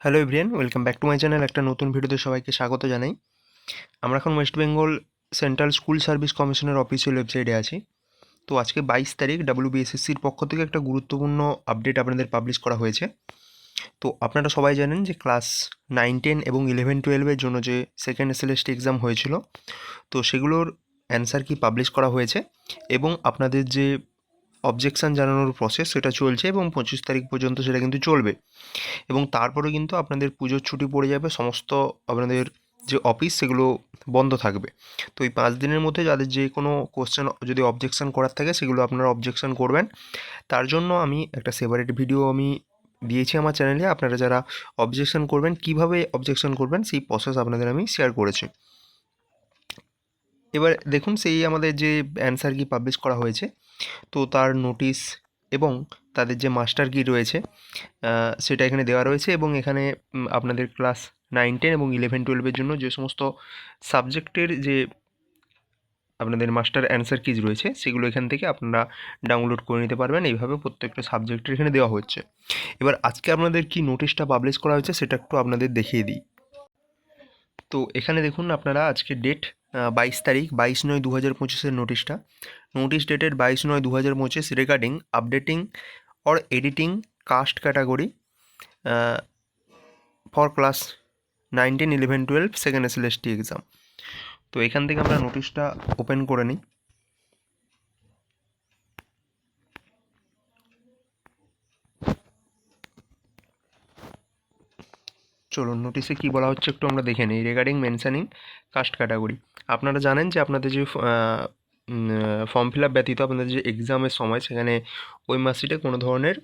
Hello everyone, welcome back to my channel. একটা নতুন ভিডিওতে সবাইকে স্বাগত জানাই। আমরা এখন West Bengal central school service কমিশনের অফিসিয়াল ওয়েবসাইটে আছি। তো আজকে 22 তারিখ WBSSCর পক্ষ থেকে একটা গুরুত্বপূর্ণ আপডেট আপনাদের পাবলিশ করা হয়েছে। তো আপনারা সবাই জানেন যে ক্লাস 9, 10 এবং 11, 12-এর জন্য যে সেকেন্ড এসএলএসটি এক্সাম হয়েছিল, তো সেগুলোর অ্যান্সার কি পাবলিশ করা হয়েছে এবং আপনাদের যে অবজেকশান জানানোর প্রসেস সেটা চলছে এবং 25 তারিখ পর্যন্ত সেটা কিন্তু চলবে। এবং তারপরে কিন্তু আপনাদের পুজোর ছুটি পড়ে যাবে, সমস্ত আপনাদের যে অফিস সেগুলো বন্ধ থাকবে। তো এই 5 দিনের মধ্যে যাদের যে কোনো কোশ্চেন যদি অবজেকশান করার থাকে সেগুলো আপনারা অবজেকশান করবেন। তার জন্য আমি একটা সেপারেট ভিডিও দিয়েছি আমার চ্যানেলে। আপনারা যারা অবজেকশান করবেন, কীভাবে অবজেকশান করবেন সেই প্রসেস আপনাদের আমি শেয়ার করেছি। এবার দেখুন, সেই আমাদের যে অ্যান্সার কি পাবলিশ করা হয়েছে, তো তার নোটিশ এবং তাদের যে মাস্টার কি রয়েছে সেটা এখানে দেওয়া রয়েছে। এবং এখানে আপনাদের ক্লাস 9, 10 এবং 11, 12-এর জন্য যে সমস্ত সাবজেক্টের যে আপনাদের মাস্টার অ্যান্সার কিজ রয়েছে সেগুলো এখান থেকে আপনারা ডাউনলোড করে নিতে পারবেন। এইভাবে প্রত্যেকটা সাবজেক্টের এখানে দেওয়া হচ্ছে। এবার আজকে আপনাদের কি নোটিশটা পাবলিশ করা হয়েছে সেটা একটু আপনাদের দেখিয়ে দিই। তো এখানে দেখুন, আপনারা আজকে ডেট 22 তারিখ, 22/9/2025-এর নোটিশটা। Notice dated 22/9/2025 regarding updating or editing caste category for class 9, 10, 11, 12 second SLST exam. তো এখান থেকে আমরা নোটিশটা ওপেন করে নিই। চলুন, নোটিশে কী বলা হচ্ছে একটু আমরা দেখে নিই। রিগার্ডিং মেনশানিং কাস্ট ক্যাটাগরি, আপনারা জানেন যে আপনাদের যে ফর্ম ফিল আপ ব্যতীত আপনাদের যে এক্সামের সময় সেখানে ওই মার্কশিটে কোনো ধরনের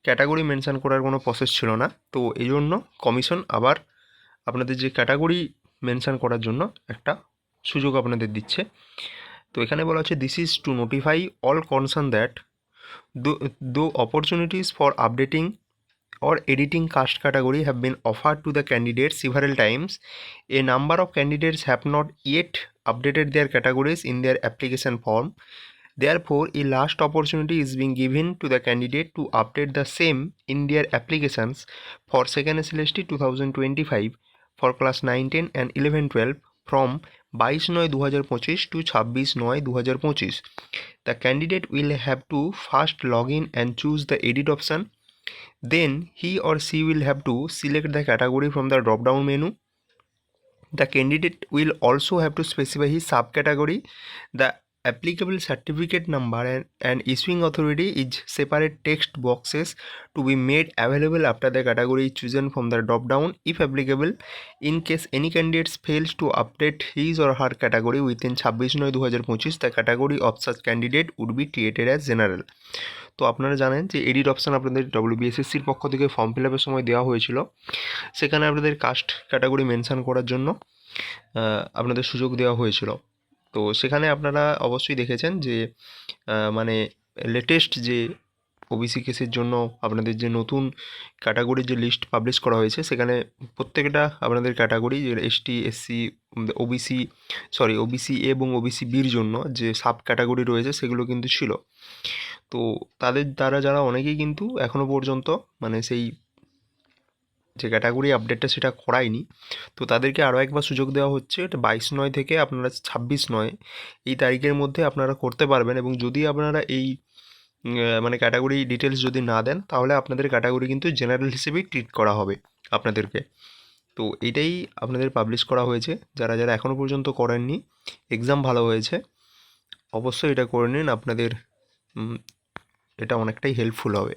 ক্যাটাগরি মেনশান করার কোনো প্রসেস ছিল না। তো এই জন্য কমিশন আবার আপনাদের যে ক্যাটাগরি মেনশান করার জন্য একটা সুযোগ আপনাদের দিচ্ছে। তো এখানে বলা হচ্ছে, this is to notify all concern that those opportunities for updating or editing caste category have been offered to the candidates several times. A number of candidates have not yet updated their categories in their application form. Therefore, a last opportunity is being given to the candidate to update the same in their applications for second SLST 2025 for class 9, 10 and 11, 12 from 22/9/2025 to 26/9/2025. The candidate will have to first log in and choose the edit option. Then he or she will have to select the category from the drop down menu. The candidate will also have to specify his subcategory. The applicable certificate number and issuing authority is separate text boxes to be made available after the category is chosen from the drop down if applicable. In case any candidate fails to update his or her category within 26/9/2025, the category of such candidate would be treated as general. তো আপনারা জানেন যে edit option আপনাদের WBSSCর পক্ষ থেকে form fill আপের সময় দেওয়া হয়েছিল। সেখানে আপনাদের কাস্ট ক্যাটাগরি মেনশান করার জন্য আপনাদের সুযোগ দেওয়া হয়েছিল। তো সেখানে আপনারা অবশ্যই দেখেছেন যে মানে লেটেস্ট যে ওবিসি কেসের জন্য আপনাদের যে নতুন ক্যাটাগরির যে লিস্ট পাবলিশ করা হয়েছে সেখানে প্রত্যেকটা আপনাদের category, ST, SC, OBC A এবং ওবিসি বির জন্য যে সাব ক্যাটাগরি রয়েছে সেগুলো কিন্তু ছিল। তো তাদের দ্বারা যারা অনেকেই কিন্তু এখনও পর্যন্ত মানে সেই যে ক্যাটাগরি আপডেটটা সেটা করায়নি, তো তাদেরকে আরও একবার সুযোগ দেওয়া হচ্ছে। এটা 22/9 থেকে আপনারা 26/9 এই তারিখের মধ্যে আপনারা করতে পারবেন। এবং যদি আপনারা এই মানে ক্যাটাগরি ডিটেলস যদি না দেন তাহলে আপনাদের ক্যাটাগরি কিন্তু জেনারেল হিসেবেই ট্রিট করা হবে আপনাদেরকে। তো এটাই আপনাদের পাবলিশ করা হয়েছে। যারা যারা এখনও পর্যন্ত করেননি, এক্সাম ভালো হয়েছে, অবশ্যই এটা করে নিন। আপনাদের এটা অনেকটাই হেল্পফুল হবে।